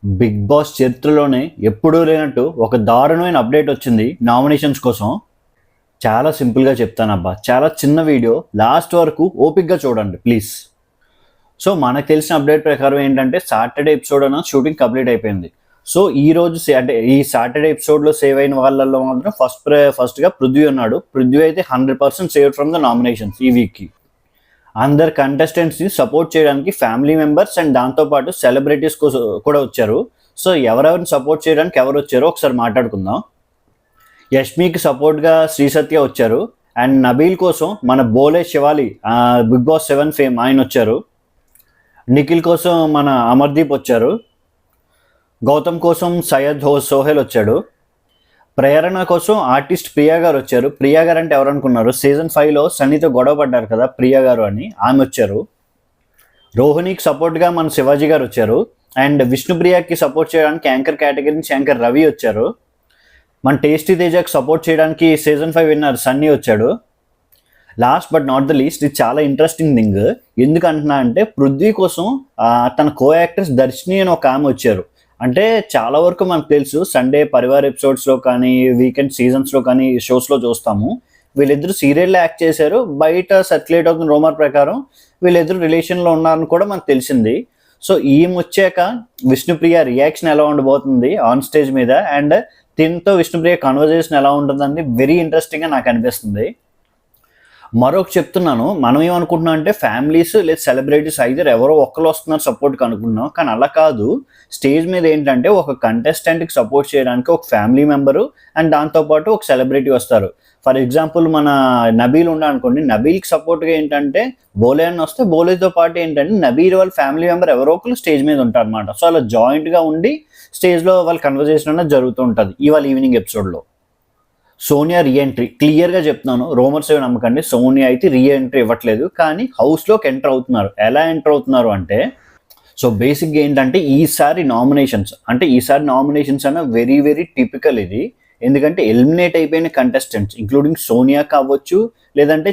Big boss చరిత్రలోనే ఎప్పుడూ లేనట్టు ఒక దారుణమైన అప్డేట్ వచ్చింది నామినేషన్స్ కోసం. చాలా సింపుల్గా చెప్తానబ్బా, చాలా చిన్న వీడియో, లాస్ట్ వరకు ఓపిక్గా చూడండి ప్లీజ్. సో మనకు తెలిసిన అప్డేట్ ప్రకారం ఏంటంటే సాటర్డే ఎపిసోడ్ అన్న షూటింగ్ కంప్లీట్ అయిపోయింది. సో ఈ రోజు అంటే ఈ సాటర్డే ఎపిసోడ్లో సేవ్ అయిన వాళ్ళల్లో మాత్రం ఫస్ట్గా పృథ్వీ ఉన్నాడు. పృథ్వీ అయితే 100% సేవ్ ఫ్రమ్ ద నామినేషన్స్ ఈ వీక్కి. అందరు కంటెస్టెంట్స్ని సపోర్ట్ చేయడానికి ఫ్యామిలీ మెంబర్స్ అండ్ దాంతోపాటు సెలబ్రిటీస్ కూడా వచ్చారు. సో ఎవరెవరిని సపోర్ట్ చేయడానికి ఎవరు వచ్చారో ఒకసారి మాట్లాడుకుందాం. యష్మికి సపోర్ట్గా శ్రీ సత్య వచ్చారు. అండ్ నబీల్ కోసం మన బోలే శివాలి, బిగ్ బాస్ 7 ఫేమ్, ఆయన వచ్చారు. నిఖిల్ కోసం మన అమర్దీప్ వచ్చారు. గౌతమ్ కోసం సయ్యద్ సోహెల్ వచ్చాడు. ప్రేరణ కోసం ఆర్టిస్ట్ ప్రియా గారు వచ్చారు. ప్రియా గారు అంటే ఎవరు అనుకున్నారు? సీజన్ 5లో సన్నీతో గొడవ పడ్డారు కదా ప్రియా గారు అని, ఆమె వచ్చారు. రోహిణికి సపోర్ట్గా మన శివాజీ గారు వచ్చారు. అండ్ విష్ణుప్రియకి సపోర్ట్ చేయడానికి యాంకర్ కేటగిరీ నుంచి యాంకర్ రవి వచ్చారు. మన టేస్టీ తేజకి సపోర్ట్ చేయడానికి సీజన్ 5 విన్నర్ సన్నీ వచ్చాడు. Last but not the least, ఇది చాలా ఇంట్రెస్టింగ్ థింగ్. ఎందుకు అంటున్నా అంటే పృథ్వీ కోసం తన కో యాక్ట్రెస్ దర్శిని అని ఒక ఆమె వచ్చారు. అంటే చాలా వరకు మనకు తెలుసు, సండే పరివార్ ఎపిసోడ్స్లో కానీ వీకెండ్ సీజన్స్లో కానీ షోస్లో చూస్తాము, వీళ్ళిద్దరు సీరియల్లో యాక్ట్ చేశారు. బయట సర్క్యులేట్ అవుతున్న రూమర్ ప్రకారం వీళ్ళిద్దరు రిలేషన్లో ఉన్నారని కూడా మనకు తెలిసింది. సో ఈమె వచ్చాక విష్ణుప్రియ రియాక్షన్ ఎలా ఉండబోతుంది ఆన్ స్టేజ్ మీద, అండ్ దీంతో విష్ణుప్రియ కన్వర్జేషన్ ఎలా ఉంటుందని వెరీ ఇంట్రెస్టింగ్గా నాకు అనిపిస్తుంది. మరొక చెప్తున్నాను, మనం ఏమనుకుంటున్నాం అంటే ఫ్యామిలీస్ లేదా సెలబ్రిటీస్ అయితే ఎవరో ఒక్కరు వస్తున్నారు సపోర్ట్కి అనుకుంటున్నాం, కానీ అలా కాదు. స్టేజ్ మీద ఏంటంటే ఒక కంటెస్టెంట్కి సపోర్ట్ చేయడానికి ఒక ఫ్యామిలీ మెంబరు అండ్ దాంతోపాటు ఒక సెలబ్రిటీ వస్తారు. ఫర్ ఎగ్జాంపుల్ మన నబీల్ ఉన్నారనుకోండి, నబీల్కి సపోర్ట్గా ఏంటంటే బోలే అని వస్తే, బోలేతో పాటు ఏంటంటే నబీల్ వాళ్ళ ఫ్యామిలీ మెంబర్ ఎవరో ఒకరు స్టేజ్ మీద ఉంటారు అనమాట. సో అలా జాయింట్గా ఉండి స్టేజ్లో వాళ్ళ కన్వర్జేషన్ అనేది జరుగుతూ ఉంటుంది. ఇవాళ ఈవినింగ్ ఎపిసోడ్లో సోనియా రీఎంట్రీ, క్లియర్గా చెప్తున్నాను, రోమర్స్ ఏమి నమ్మకండి, సోనియా అయితే రీఎంట్రీ ఇవ్వట్లేదు, కానీ హౌస్లోకి ఎంటర్ అవుతున్నారు. ఎలా ఎంటర్ అవుతున్నారు అంటే, సో బేసిక్గా ఏంటంటే ఈసారి నామినేషన్స్ అన్న వెరీ వెరీ టిపికల్ ఇది. ఎందుకంటే ఎలిమినేట్ అయిపోయిన కంటెస్టెంట్స్ ఇంక్లూడింగ్ సోనియా కావచ్చు, లేదంటే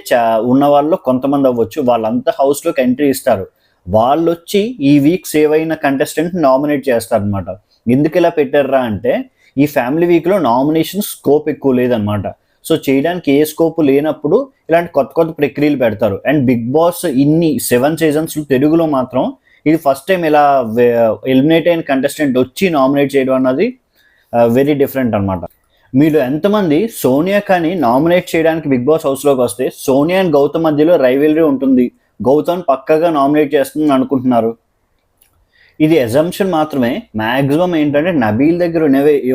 ఉన్న వాళ్ళలో కొంతమంది అవ్వచ్చు, వాళ్ళంతా హౌస్లోకి ఎంట్రీ ఇస్తారు. వాళ్ళు వచ్చి ఈ వీక్ సేవ్ అయిన కంటెస్టెంట్ నామినేట్ చేస్తారు అనమాట. ఎందుకు ఇలా పెట్టారా అంటే, ఈ ఫ్యామిలీ వీక్లో నామినేషన్ స్కోప్ ఎక్కువ లేదనమాట. సో చేయడానికి ఏ స్కోప్ లేనప్పుడు ఇలాంటి కొత్త కొత్త ప్రక్రియలు పెడతారు. అండ్ బిగ్ బాస్ ఇన్ని 7 సీజన్స్ తెలుగులో మాత్రం ఇది ఫస్ట్ టైం ఇలా ఎలిమినేట్ అయిన కంటెస్టెంట్ వచ్చి నామినేట్ చేయడం అన్నది వెరీ డిఫరెంట్ అనమాట. మీరు ఎంతమంది సోనియా కానీ నామినేట్ చేయడానికి బిగ్ బాస్ హౌస్లోకి వస్తే సోనియా అండ్ గౌతమ్ మధ్యలో రైవల్రీ ఉంటుంది, గౌతమ్ పక్కగా నామినేట్ చేస్తుందని అనుకుంటున్నారు? ఇది అజంప్షన్ మాత్రమే. మ్యాక్సిమం ఏంటంటే నబీల్ దగ్గర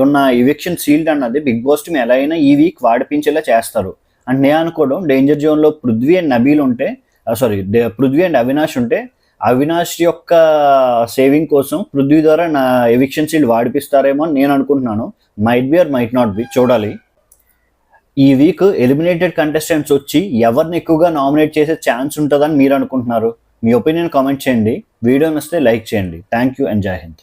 ఉన్న ఎవిక్షన్ సీల్డ్ అన్నది బిగ్ బాస్ టీమ్ ఎలా అయినా ఈ వీక్ వాడిపించేలా చేస్తారు. అండ్ నేను అనుకోవడం, డేంజర్ జోన్లో పృథ్వీ అండ్ నబీల్ ఉంటే, పృథ్వీ అండ్ అవినాష్ ఉంటే, అవినాష్ యొక్క సేవింగ్ కోసం పృథ్వీ ద్వారా నా ఎవిక్షన్ సీల్డ్ వాడిపిస్తారేమో అని నేను అనుకుంటున్నాను. Might be or might not be, చూడాలి. ఈ వీక్ ఎలిమినేటెడ్ కంటెస్టెంట్స్ వచ్చి ఎవరిని ఎక్కువగా నామినేట్ చేసే ఛాన్స్ ఉంటుందని మీరు అనుకుంటున్నారు? మీ ఒపీనియన్ కామెంట్ చేయండి. వీడియో నచ్చితే లైక్ చేయండి. థ్యాంక్ యూ అండ్ జై హింద్.